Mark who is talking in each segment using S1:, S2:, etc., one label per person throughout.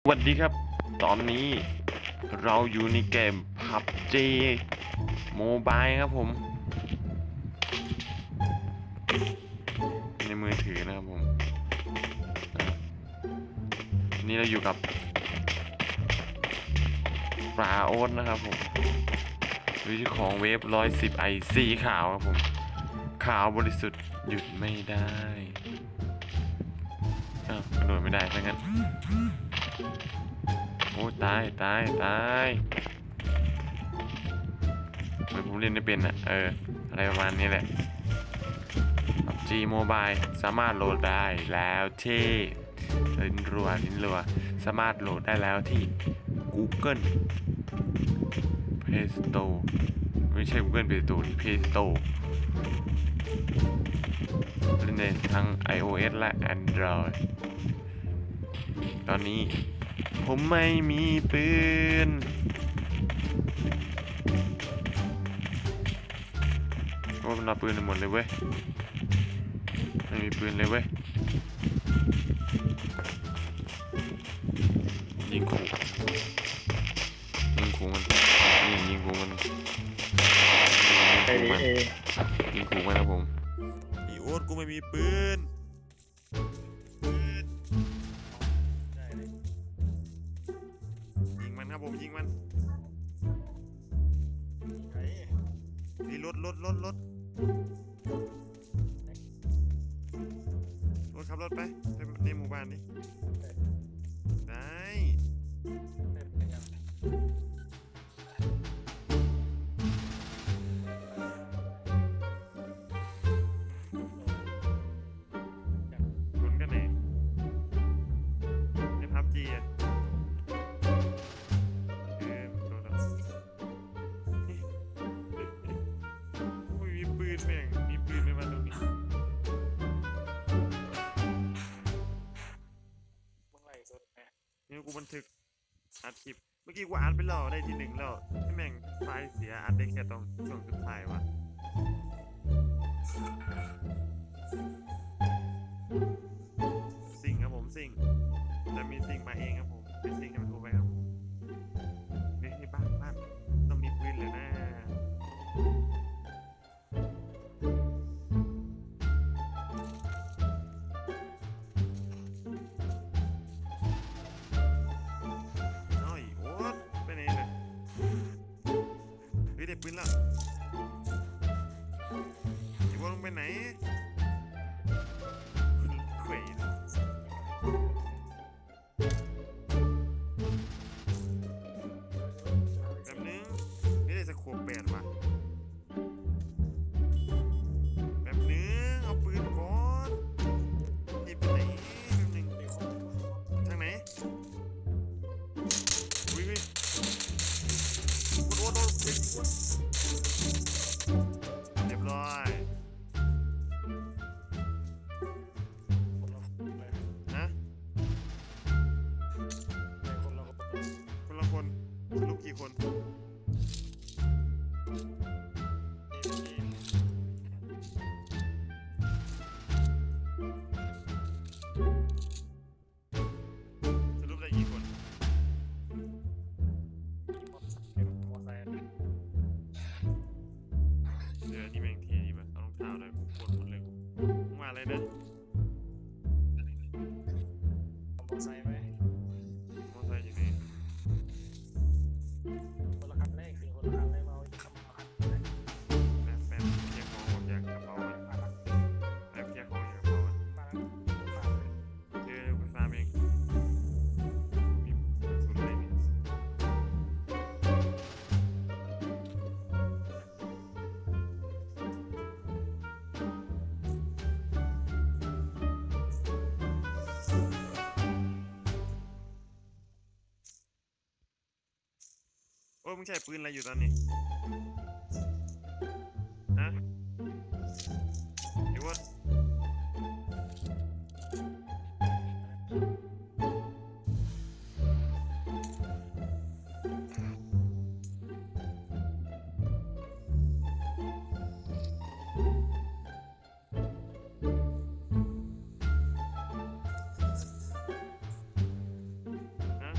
S1: สวัสดีครับตอนนี้เราอยู่ในเกม PUBG Mobile ครับผมในมือถือนะครับผมนี่เราอยู่กับปลาโอ๊ตนะครับผมหรือของเวฟ110ไอสีขาวครับผมขาวบริสุทธิ์หยุดไม่ได้กระโดดไม่ได้ซะงั้นโอ้ตายเหมือนผมเล่นไม่เป็นอ่ะอะไรประมาณนี้แหละ PUBG Mobile สามารถโหลดได้แล้วที่ลิ้นรัวสามารถโหลดได้แล้วที่ Google Play Store ไม่ใช่ Google Play Store Play Store เล่นได้ทั้ง iOS และ Android ตอนนี้ผมไม่มีปืนโอ้มันเอาปืนไปหมดเลยเว้ยไม่มีปืนเลยเว้ยยิงขู่มันนี่ยิงขู่มันยิงขู่มันครับผมอีโอ๊ตกูไม่มีปืนยิงมันครับผมยิงมันนี่รถขับรถไปในหมู่บ้านนี้ได้คนกันไหนในพับจีอ่ะไม่มีปืนแม่งมีปืนไม่มาตรงนี้นี่กูบันทึกอัดคลิปเมื่อกี้กูอัดไปแล้วได้ที 1แล้วให้แม่งไฟล์เสียอัดได้แค่ตรงช่วงสุดท้ายวะสิ่งครับผมสิ่งจะมีสิ่งมาเองครับผมเป็นสิ่งให้มันโทรไปครับนี่บ้านต้องมีปืนเลยนะน้อยโอ๊ตไปไหนเลยเฮ้ยได้ปืนแล้วไอ้ว่าลงไปไหนเขวยแบบนึงไม่ได้สโคป8ว่ะแบบนึงเอาปืนก่อนนี่ไปไหนแบบนึงทางไหนวิ่งโดนเรียบร้อยนะคนละคนสรุปกี่คนสรุปได้กี่คนเดี๋ยวนี่แม่งเท่ดีป่ะเอารองเท้าเลยกูปวดหมดเลยกูมาเลยนะมอไซค์อยู่ไหนแป๊บเคลียร์ของออกจากกระเป๋าแป๊บเคลียร์ของจากกระเป๋าเจอไปฟาร์มเองมีสุดเลยนี่โอ้ยมึงใช้ปืนอะไรอยู่ตอนนี้ฮะไอ้วอดฮะ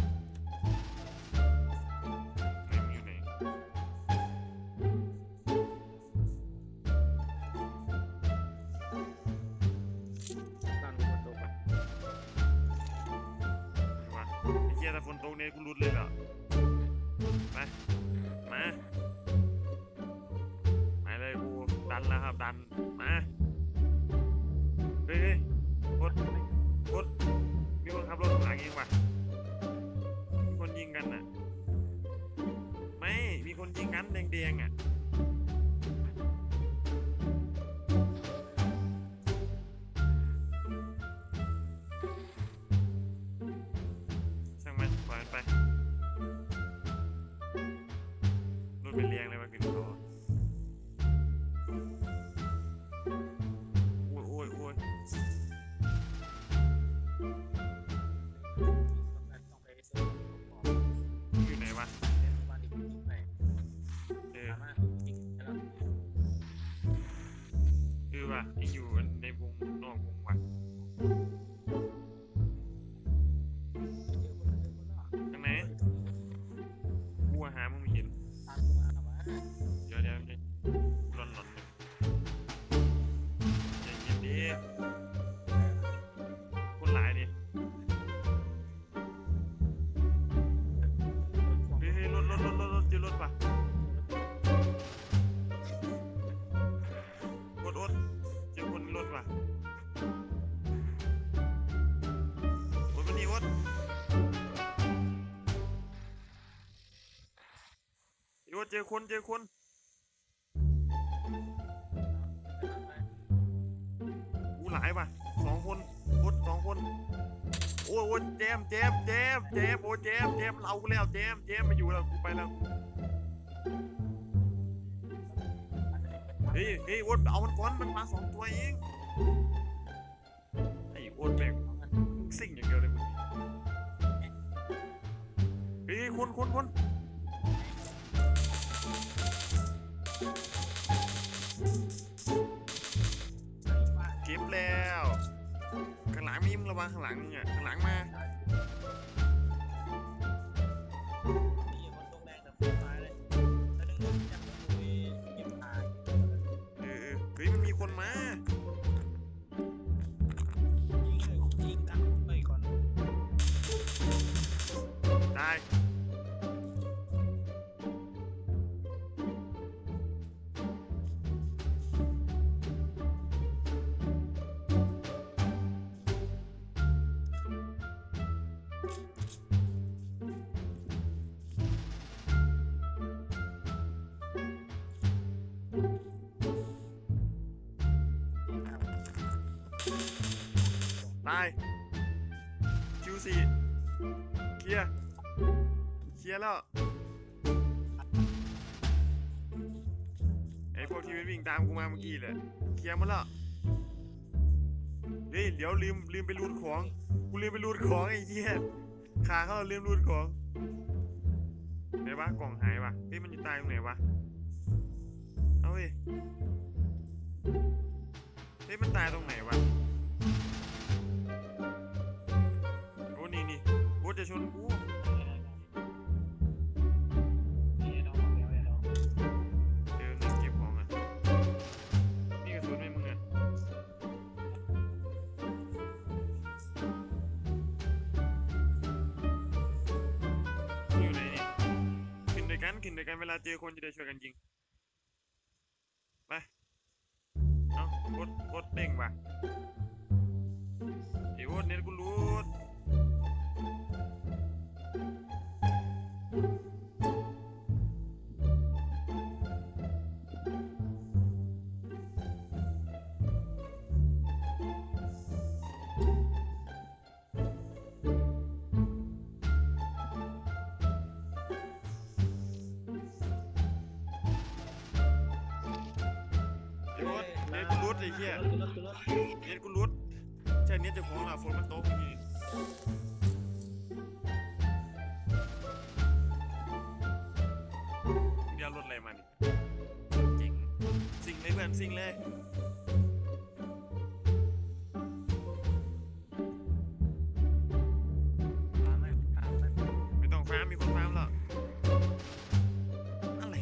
S1: ไอ้เหี้ยถ้าฝนตกเนี่ยกูรุดเลยเหรอไปมาเลยกูดันแล้วครับดันมาเฮ้ยกดมีคนขับรถหลังยิงว่ะมีคนยิงกันน่ะไม่มีคนยิงกันแดงๆอ่ะช่างมันปล่อยมันไปรถเป็นเรียงเลยมาขึ้นเขาโอ้ยอยู่ไหนวะว่ะยังอยู่ในวงนอกวงว่ะทางไหนกูหามึงไม่เห็นเดี๋ยวหลอนใจเย็นดิคนหลายดิเฮ้ยรถเจอรถป่ะรถเจอคนรถว่ะวันนี้เจอคนกูหลายป่ะ2 คน2 คนโอ้ยแจมโอ้แจมเราแล้วแจมมาอยู่แล้วกูไปแล้วเฮ้ยโอ๊ตเอามันก่อนมันมา2 ตัวเองไอ้โอ๊ตแบกมึงซิ่งอย่างเดียวเลยมึงเฮ้ยคนเก็บแล้วข้างหลังมีมึงระวังข้างหลังมึงอ่ะข้างหลังมาเฮ้ยมันมีคนมาตายคิว4เคลียร์แล้วไอ้พวกที่วิ่งตามกูมาเมื่อกี้แหละเคลียร์หมดแล้วเฮ้ยเดี๋ยวลืมไปรูดของกูลืมไปรูดของไอ้เหี้ยขาเขาลืมรูดของไหนวะกล่องหายวะเฮ้ยมันอยู่ใต้ตรงไหนวะเอาเฮ้ยมันตายตรงไหนวะโอ้นี่โอ้จะชนกูเก็บของอ่ะนี่กระสุนไหมมึงอ่ะอยู่ไหนนี่ขึ้นด้วยกันเวลาเจอคนจะได้ช่วยกันยิงไปเอากดเด้งว่ะไอ้โอ๊ตเน็ตกูรูดเน็ตกูรูดไอ้เหี้ยเน็ตกูรูดใช่เน็ตจะของล่ะฝนมันตกอย่างงี้เดี๋ยวรถอะไรมานี่จริงสิ่งเลยเพื่อนสิ่งเลยไม่ต้องฟาร์มมีคนฟาร์มหรอกอะไร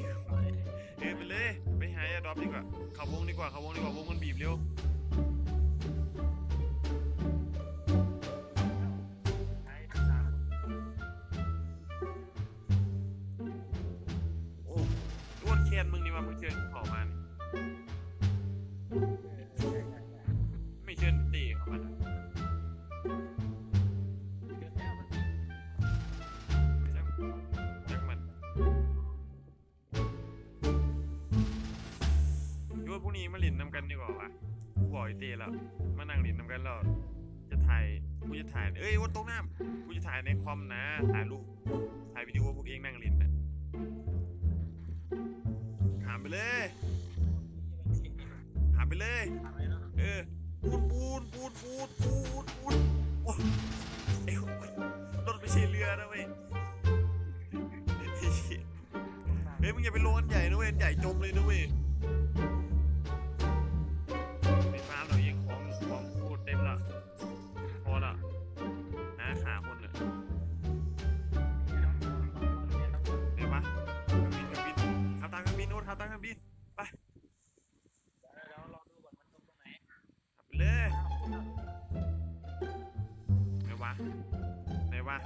S1: ไปเลยไปหาแอร์ดรอปดีกว่าเขาวงดีกว่าวงมันบีบเร็ว นมึงนี่ว่ามึงเชิญเขามานี่ไม่เชิญตีเขามาจังมันดูว่าพรุ่งนี้มาหลินนำกันดีกว่าวะกูบอกไอ้เต้แล้วมานั่งหลินนำกันแล้วจะถ่ายกูจะถ่ายเอ้ยวันตกน้ำกูจะถ่ายในคอมนะถ่ายรูปถ่ายวิดีโอพวกเองนั่งหลินนะถามไปเลยถามไปเลยเออปูนโอ้เอ้ยรถไม่ใช่เรือนะเว้ยเฮ้ยมึงอย่าไปลงอันใหญ่นะเว้ยอันใหญ่จมเลยนะเว้ยไม่ฟาร์มเราเองของพูดเต็มละพอละนะขาคนเนี่ยเดี๋ยวปะเครื่องบินขับตามเครื่องบินโน้ตขับตามเครื่องบินไปขับไปเลยไหนวะ